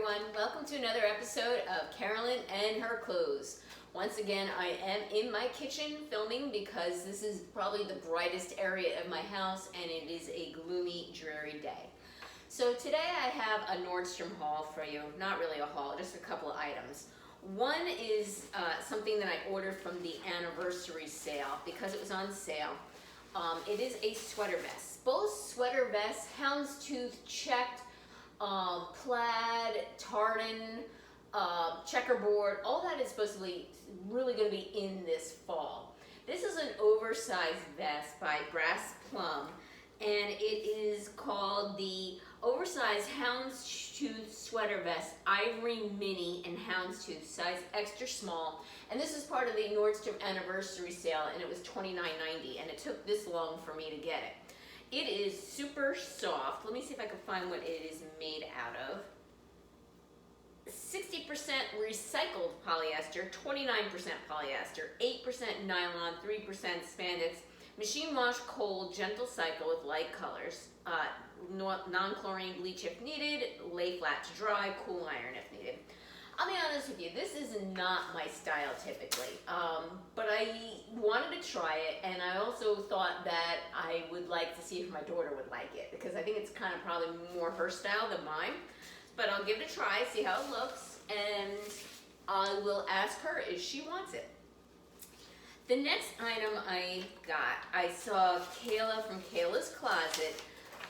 everyone. Welcome to another episode of Carolyn and Her Clothes. Once again, I am in my kitchen filming because this is probably the brightest area of my house and it is a gloomy, dreary day. So today I have a Nordstrom haul for you. Not really a haul, just a couple of items. One is something that I ordered from the anniversary sale because it was on sale. It is a sweater vest. Both sweater vests, houndstooth, checked, plaid, tartan, checkerboard, all that is supposed to be really going to be in this fall. This is an oversized vest by Brass Plum, and it is called the Oversized Houndstooth Sweater Vest Ivory Mini and Houndstooth, size extra small. And this is part of the Nordstrom anniversary sale, and it was $29.90, and it took this long for me to get it. It is super soft. Let me see if I can find what it is made out of. 60% recycled polyester, 29% polyester, 8% nylon, 3% spandex, machine wash, cold, gentle cycle with light colors, non-chlorine bleach if needed, lay flat to dry, cool iron if needed. I'll be honest with you, this is not my style typically, but I wanted to try it, and I also thought that I would like to see if my daughter would like it, because I think it's kind of probably more her style than mine. But I'll give it a try, see how it looks, and I will ask her if she wants it. The next item I got, I saw Kayla from Kayla's Closet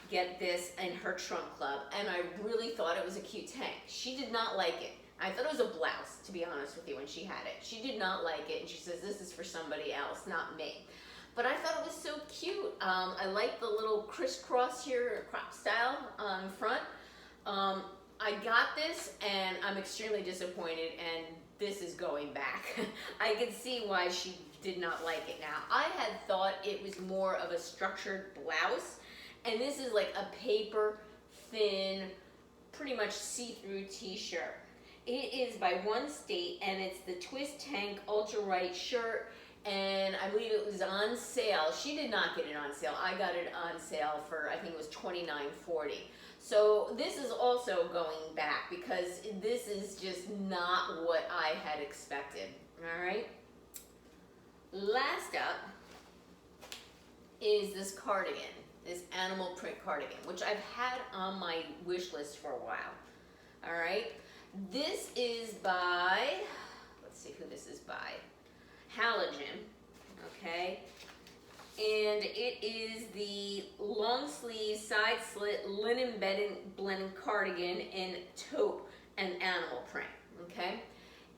get this in her trunk club, and I really thought it was a cute tank. She did not like it. I thought it was a blouse, to be honest with you, when she had it. She did not like it, and she says, this is for somebody else, not me. But I thought it was so cute. I like the little crisscross here, crop style on front. I got this, and I'm extremely disappointed, and this is going back. I can see why she did not like it now. I had thought it was more of a structured blouse, and this is like a paper thin, pretty much see-through t-shirt. It is by One State, and it's the Twist Tank Ultra Right shirt, and I believe it was on sale. She did not get it on sale. I got it on sale for, I think it was $29.40. So this is also going back because this is just not what I had expected. All right. Last up is this cardigan, this animal print cardigan, which I've had on my wish list for a while. All right. This is by, let's see who this is by, Halogen, okay, and it is the long sleeve side slit linen blended cardigan in taupe and animal print, okay.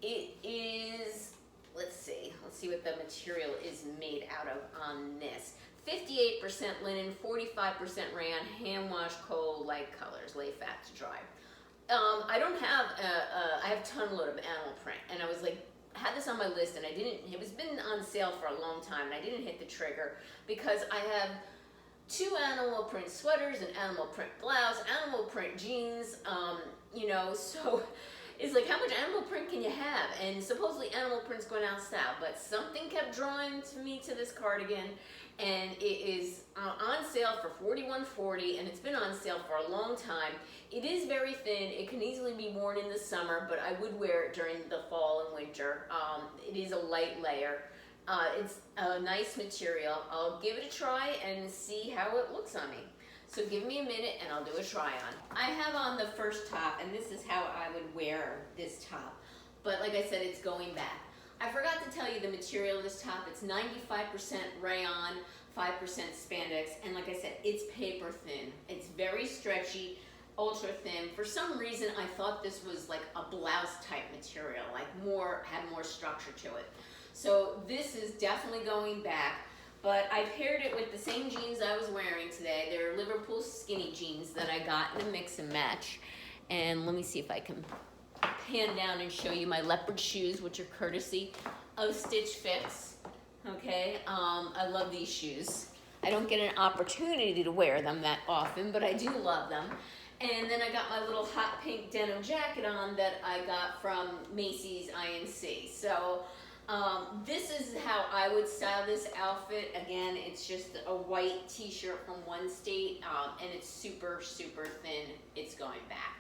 It is, let's see what the material is made out of on this. 58% linen, 45% rayon, hand wash, cold, light colors, lay fat to dry. I don't have, I have a ton load of animal print, and I was like, had this on my list, and I didn't, it was been on sale for a long time, and I didn't hit the trigger, because I have 2 animal print sweaters, an animal print blouse, animal print jeans, you know, so it's like, how much animal print can you have? And supposedly animal print's going out of style, but something kept drawing me to this cardigan, and it is on sale for $41.40, and it's been on sale for a long time. It is very thin. It can easily be worn in the summer, but I would wear it during the fall and winter. It is a light layer. It's a nice material. I'll give it a try and see how it looks on me. So give me a minute and I'll do a try on. I have on the first top, and this is how I would wear this top. But like I said, it's going back. I forgot to tell you the material of this top. It's 95% rayon, 5% spandex, and like I said, it's paper thin. It's very stretchy, ultra thin. For some reason, I thought this was like a blouse type material, like had more structure to it. So this is definitely going back, but I paired it with the same jeans I was wearing today. They're Liverpool skinny jeans that I got in a mix and match. And let me see if I can pan down and show you my leopard shoes, which are courtesy of Stitch Fix. Okay, I love these shoes. I don't get an opportunity to wear them that often, but I do love them. And then I got my little hot pink denim jacket on that I got from Macy's INC. So this is how I would style this outfit. Again, it's just a white t-shirt from One State, and it's super, super thin. It's going back.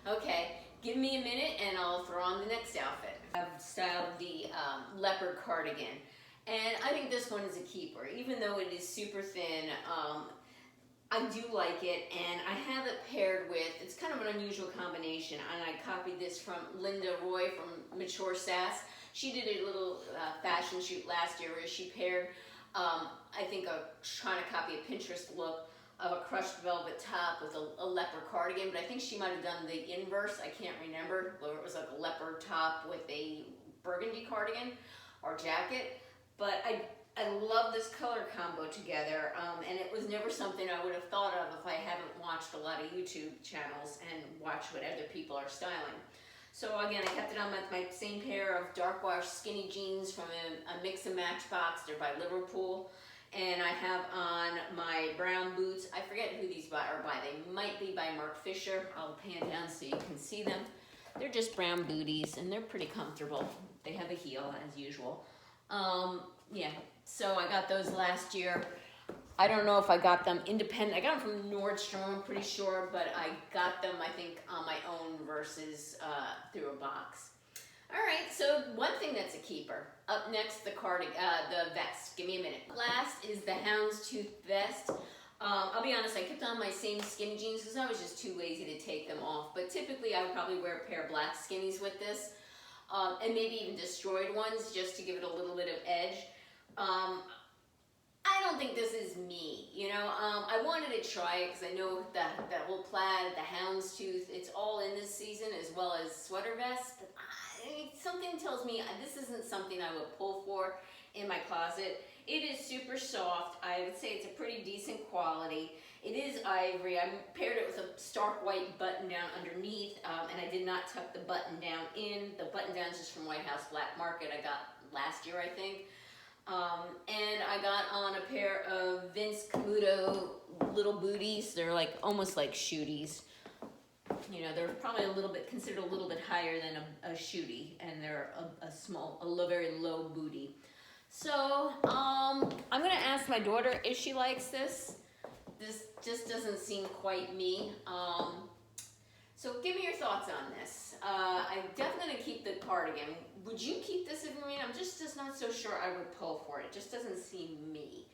Okay, give me a minute and I'll throw on the next outfit. I've styled the Leopard Cardigan. And I think this one is a keeper. Even though it is super thin, I do like it, and I have it paired with, it's kind of an unusual combination, and I copied this from Linda Roy from Mature Sass. She did a little fashion shoot last year where she paired, I think, trying to copy a Pinterest look of a crushed velvet top with a leopard cardigan, but I think she might have done the inverse, I can't remember, where it was like a leopard top with a burgundy cardigan or jacket. But I love this color combo together, and it was never something I would have thought of if I haven't watched a lot of YouTube channels and watched what other people are styling. So again, I kept it on with my same pair of dark wash skinny jeans from a mix and match box. They're by Liverpool. And I have on my brown boots. I forget who these are by. They might be by Mark Fisher. I'll pan down so you can see them. They're just brown booties, and they're pretty comfortable. They have a heel, as usual. Yeah, so I got those last year. I don't know if I got them independent. I got them from Nordstrom, I'm pretty sure, but I got them, I think, on my own versus through a box. All right, so one thing that's a keeper. Up next, the vest. Give me a minute. Last is the Houndstooth Vest. I'll be honest, I kept on my same skinny jeans because I was just too lazy to take them off. But typically, I would probably wear a pair of black skinnies with this. And maybe even destroyed ones just to give it a little bit of edge. I don't think this is me, you know. I wanted to try it because I know that whole plaid, the houndstooth, it's all in this season, as well as sweater vests. But something tells me this isn't something I would pull for in my closet. It is super soft. I would say it's a pretty decent quality. It is ivory. I paired it with a stark white button down underneath, and I did not tuck the button down in. The button down is just from White House Black Market. I got last year, I think. And I got on a pair of Vince Camuto little booties. They're like almost like shooties. You know, they're probably considered a little bit higher than a shootie, and they're a very low booty. So I'm gonna ask my daughter if she likes this. This just doesn't seem quite me. So give me your thoughts on this. I'm definitely gonna keep the cardigan. Would you keep this if you mean? I'm just not so sure I would pull for it. It just doesn't seem me.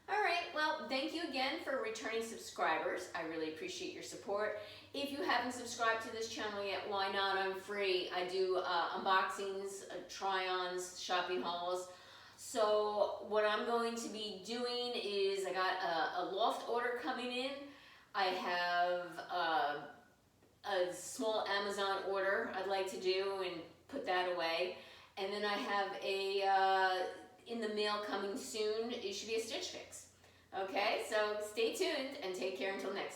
All right, well, thank you again for returning subscribers. I really appreciate your support. If you haven't subscribed to this channel yet, why not? I'm free. I do unboxings, try-ons, shopping hauls. So what I'm going to be doing is I got a loft order coming in. I have a small Amazon order I'd like to do and put that away. And then I have in the mail coming soon, it should be a Stitch Fix. Okay, so stay tuned and take care until next time.